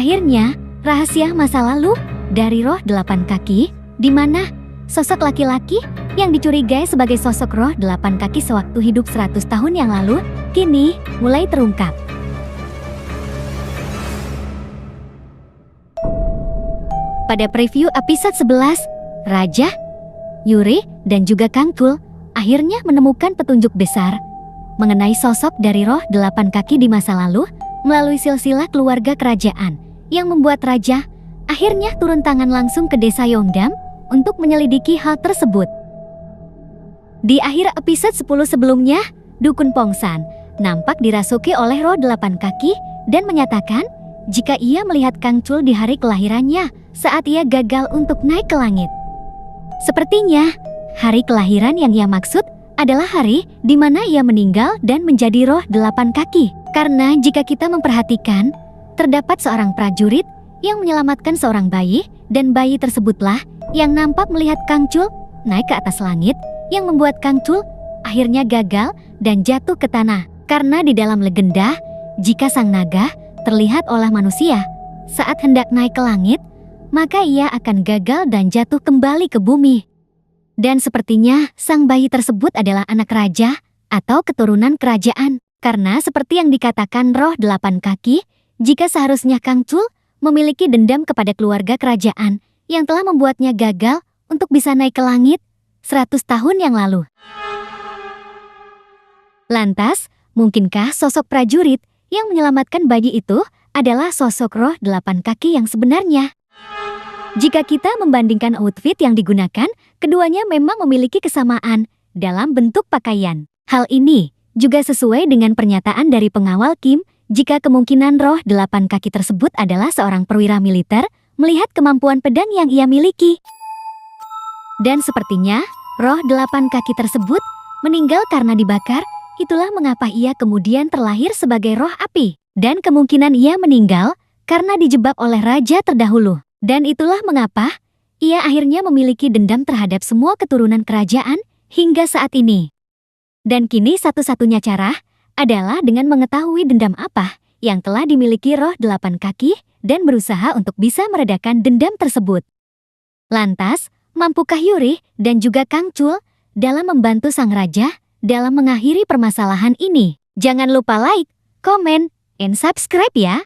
Akhirnya, rahasia masa lalu dari roh 8 kaki, di mana sosok laki-laki yang dicurigai sebagai sosok roh 8 kaki sewaktu hidup 100 tahun yang lalu, kini mulai terungkap. Pada preview episode 11, Raja, Yuri, dan juga Kang Tul akhirnya menemukan petunjuk besar mengenai sosok dari roh 8 kaki di masa lalu melalui silsilah keluarga kerajaan yang membuat Raja akhirnya turun tangan langsung ke desa Yongdam untuk menyelidiki hal tersebut. Di akhir episode 10 sebelumnya, Dukun Pongsan nampak dirasuki oleh roh 8 kaki dan menyatakan jika ia melihat Kang Chul di hari kelahirannya saat ia gagal untuk naik ke langit. Sepertinya, hari kelahiran yang ia maksud adalah hari di mana ia meninggal dan menjadi roh 8 kaki. Karena jika kita memperhatikan, terdapat seorang prajurit yang menyelamatkan seorang bayi, dan bayi tersebutlah yang nampak melihat Kang Chul naik ke atas langit, yang membuat Kang Chul akhirnya gagal dan jatuh ke tanah. Karena di dalam legenda, jika sang naga terlihat oleh manusia saat hendak naik ke langit, maka ia akan gagal dan jatuh kembali ke bumi. Dan sepertinya sang bayi tersebut adalah anak raja atau keturunan kerajaan. Karena seperti yang dikatakan roh 8 kaki, jika seharusnya Kang Chul memiliki dendam kepada keluarga kerajaan yang telah membuatnya gagal untuk bisa naik ke langit 100 tahun yang lalu. Lantas, mungkinkah sosok prajurit yang menyelamatkan bayi itu adalah sosok roh 8 kaki yang sebenarnya? Jika kita membandingkan outfit yang digunakan, keduanya memang memiliki kesamaan dalam bentuk pakaian. Hal ini juga sesuai dengan pernyataan dari pengawal Kim, jika kemungkinan roh 8 kaki tersebut adalah seorang perwira militer melihat kemampuan pedang yang ia miliki. Dan sepertinya, roh 8 kaki tersebut meninggal karena dibakar, itulah mengapa ia kemudian terlahir sebagai roh api. Dan kemungkinan ia meninggal karena dijebak oleh raja terdahulu. Dan itulah mengapa ia akhirnya memiliki dendam terhadap semua keturunan kerajaan hingga saat ini. Dan kini satu-satunya cara adalah dengan mengetahui dendam apa yang telah dimiliki roh 8 kaki dan berusaha untuk bisa meredakan dendam tersebut. Lantas, mampukah Yuri dan juga Kang Chul dalam membantu sang raja dalam mengakhiri permasalahan ini? Jangan lupa like, komen, and subscribe ya!